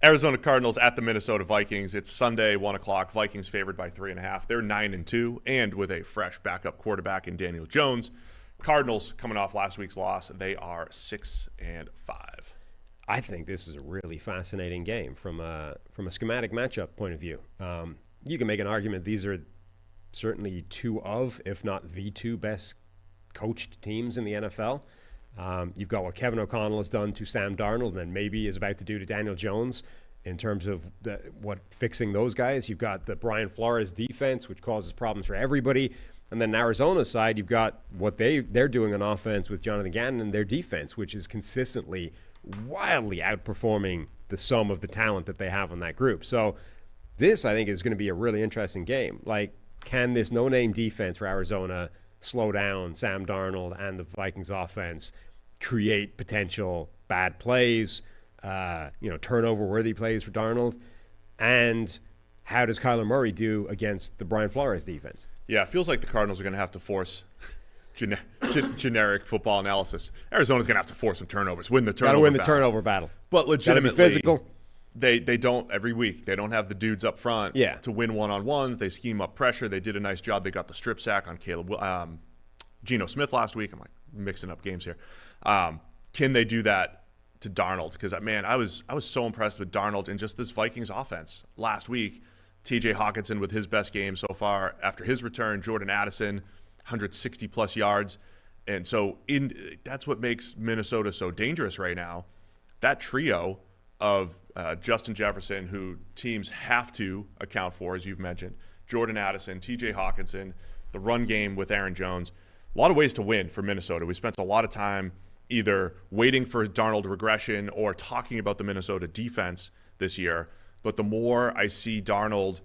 Arizona Cardinals at the Minnesota Vikings. It's Sunday, 1 o'clock. Vikings favored by 3.5. They're 9-2, and with a fresh backup quarterback in Daniel Jones. Cardinals, coming off last week's loss, they are 6-5. I think this is a really fascinating game from a schematic matchup point of view. You can make an argument these are certainly two of, if not the two best coached teams in the NFL. You've got what Kevin O'Connell has done to Sam Darnold and then maybe is about to do to Daniel Jones in terms of what fixing those guys. You've got the Brian Flores defense, which causes problems for everybody. And then Arizona's side, you've got what they're doing on offense with Jonathan Gannon and their defense, which is consistently wildly outperforming the sum of the talent that they have on that group. So this, I think, is going to be a really interesting game. Like, can this no-name defense for Arizona slow down Sam Darnold and the Vikings offense, create potential bad plays, turnover-worthy plays for Darnold? And how does Kyler Murray do against the Brian Flores defense? Yeah, it feels like the Cardinals are going to have to force generic football analysis. Arizona's going to have to force some turnovers, win the turnover battle. But legitimately, physical. They don't every week. They don't have the dudes up front to win one-on-ones. They scheme up pressure. They did a nice job. They got the strip sack on Geno Smith last week. I'm like mixing up games here. Can they do that to Darnold? Because, man, I was so impressed with Darnold and just this Vikings offense last week. TJ Hockinson with his best game so far after his return. Jordan Addison, 160-plus yards. And so that's what makes Minnesota so dangerous right now. That trio of Justin Jefferson, who teams have to account for, as you've mentioned, Jordan Addison, TJ Hockinson, the run game with Aaron Jones. A lot of ways to win for Minnesota. We spent a lot of time either waiting for Darnold regression or talking about the Minnesota defense this year. But the more I see Darnold,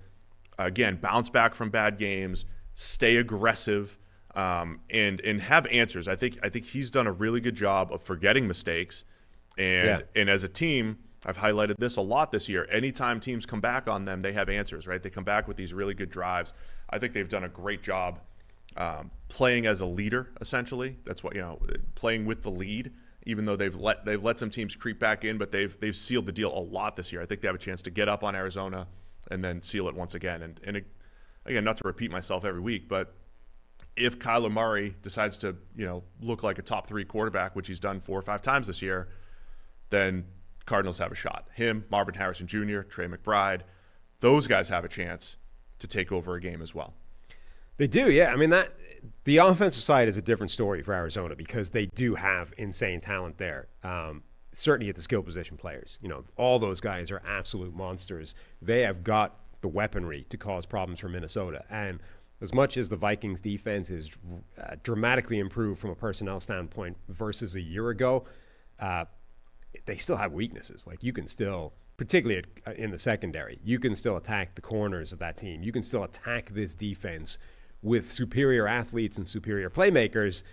again, bounce back from bad games, stay aggressive, and have answers. I think he's done a really good job of forgetting mistakes. And as a team, I've highlighted this a lot this year. Anytime teams come back on them, they have answers, right? They come back with these really good drives. I think they've done a great job playing as a leader, essentially. That's what, playing with the lead, even though they've let some teams creep back in, but they've sealed the deal a lot this year. I think they have a chance to get up on Arizona and then seal it once again. And again, not to repeat myself every week, but if Kyler Murray decides to, look like a top 3 quarterback, which he's done 4 or 5 times this year, then Cardinals have a shot. Him, Marvin Harrison Jr., Trey McBride, those guys have a chance to take over a game as well. They do, yeah. I mean, the offensive side is a different story for Arizona because they do have insane talent there. Certainly at the skill position players. All those guys are absolute monsters. They have got the weaponry to cause problems for Minnesota. And as much as the Vikings defense is dramatically improved from a personnel standpoint versus a year ago, they still have weaknesses. Like, you can still, particularly in the secondary, you can still attack the corners of that team. You can still attack this defense with superior athletes and superior playmakers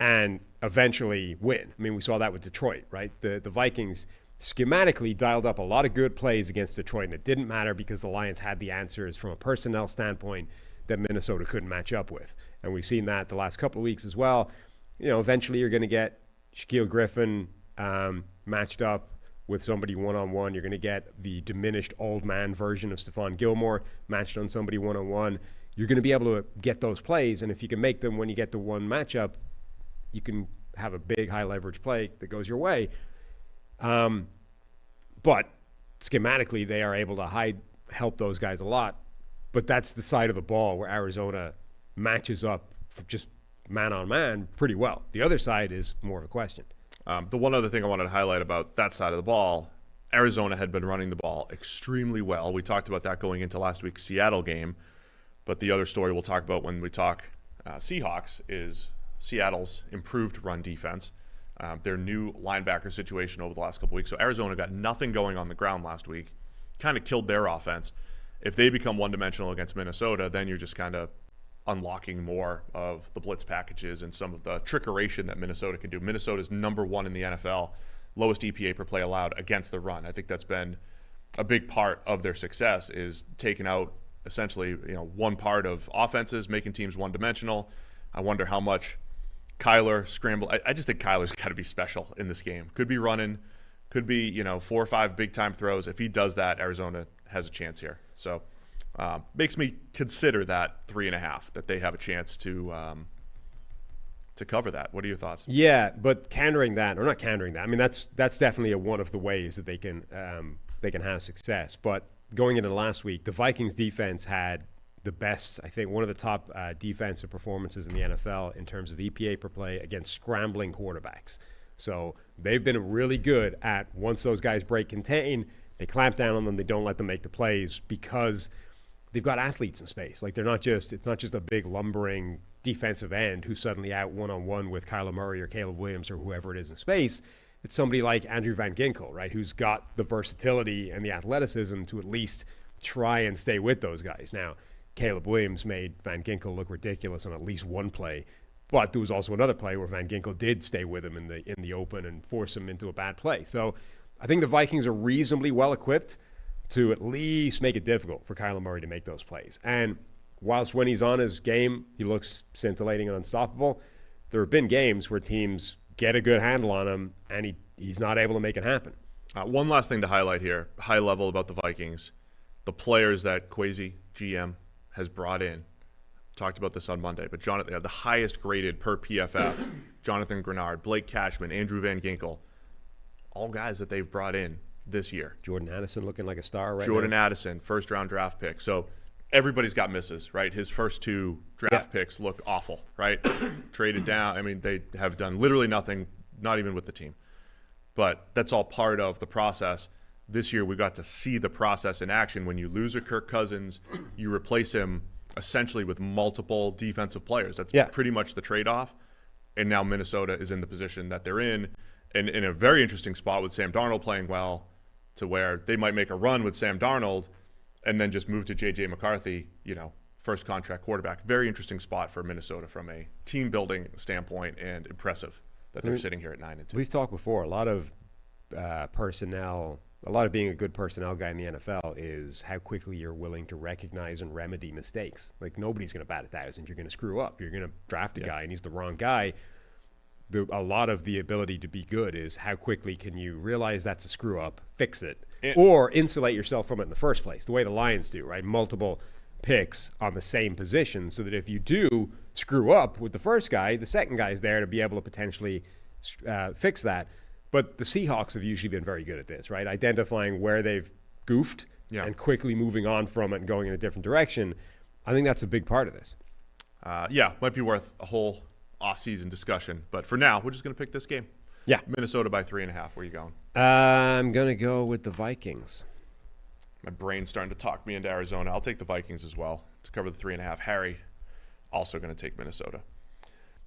and eventually win. I mean, we saw that with Detroit, right? The Vikings schematically dialed up a lot of good plays against Detroit, and it didn't matter because the Lions had the answers from a personnel standpoint that Minnesota couldn't match up with. And we've seen that the last couple of weeks as well. Eventually you're going to get Shaquille Griffin matched up with somebody one-on-one. You're going to get the diminished old man version of Stephon Gilmore matched on somebody one-on-one. You're going to be able to get those plays, and if you can make them when you get the one matchup, you can have a big high-leverage play that goes your way. But schematically, they are able to help those guys a lot. But that's the side of the ball where Arizona matches up for just man-on-man pretty well. The other side is more of a question. The one other thing I wanted to highlight about that side of the ball, Arizona had been running the ball extremely well. We talked about that going into last week's Seattle game. But the other story we'll talk about when we talk Seahawks is Seattle's improved run defense, their new linebacker situation over the last couple weeks. So Arizona got nothing going on the ground last week, kind of killed their offense. If they become one-dimensional against Minnesota, then you're just kind of unlocking more of the blitz packages and some of the trickeration that Minnesota can do. Minnesota's number 1 in the NFL, lowest EPA per play allowed against the run. I think that's been a big part of their success, is taking out essentially, one part of offenses, making teams one-dimensional. I wonder how much Kyler scramble. I just think Kyler's got to be special in this game. Could be running, Could be, 4 or 5 big-time throws. If he does that, Arizona has a chance here. So makes me consider that 3.5, that they have a chance to cover that. What are your thoughts? Yeah, but countering that, or not countering that, I mean, that's definitely one of the ways that they can have success. But going into last week, the Vikings defense had the best, I think, one of the top defensive performances in the NFL in terms of EPA per play against scrambling quarterbacks. So they've been really good at, once those guys break contain, they clamp down on them, they don't let them make the plays because they've got athletes in space. Like it's not just a big lumbering defensive end who's suddenly out one-on-one with Kyler Murray or Caleb Williams or whoever it is in space. It's somebody like Andrew Van Ginkel, right, who's got the versatility and the athleticism to at least try and stay with those guys. Now, Caleb Williams made Van Ginkel look ridiculous on at least one play, but there was also another play where Van Ginkel did stay with him in the open and force him into a bad play. So I think the Vikings are reasonably well equipped to at least make it difficult for Kyler Murray to make those plays. And whilst when he's on his game, he looks scintillating and unstoppable, there have been games where teams get a good handle on him and he's not able to make it happen. One last thing to highlight here, high level about the Vikings, the players that Kwesi, GM, has brought in. Talked about this on Monday, but Jonathan, the highest graded per PFF, Jonathan Greenard, Blake Cashman, Andrew Van Ginkel, all guys that they've brought in this year. Jordan Addison looking like a star right now. Jordan Addison, first-round draft pick. So everybody's got misses, right? His first 2 draft picks look awful, right? Traded down. I mean, they have done literally nothing, not even with the team. But that's all part of the process. This year we got to see the process in action. When you lose a Kirk Cousins, you replace him essentially with multiple defensive players. That's pretty much the trade-off. And now Minnesota is in the position that they're in, and in a very interesting spot with Sam Darnold playing well, to where they might make a run with Sam Darnold and then just move to J.J. McCarthy, first contract quarterback. Very interesting spot for Minnesota from a team-building standpoint, and impressive that they're sitting here at 9-2. We've talked before, a lot of being a good personnel guy in the NFL is how quickly you're willing to recognize and remedy mistakes. Like, nobody's going to bat 1,000. You're going to screw up. You're going to draft a guy and he's the wrong guy. A lot of the ability to be good is how quickly can you realize that's a screw up, fix it, or insulate yourself from it in the first place, the way the Lions do, right? Multiple picks on the same position so that if you do screw up with the first guy, the second guy's there to be able to potentially fix that. But the Seahawks have usually been very good at this, right? Identifying where they've goofed and quickly moving on from it and going in a different direction. I think that's a big part of this. Might be worth a whole off-season discussion. But for now, we're just going to pick this game. Yeah. Minnesota by 3.5. Where are you going? I'm going to go with the Vikings. My brain's starting to talk me into Arizona. I'll take the Vikings as well to cover the 3.5. Harry, also going to take Minnesota.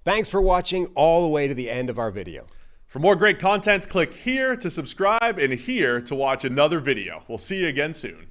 Thanks for watching all the way to the end of our video. For more great content, click here to subscribe and here to watch another video. We'll see you again soon.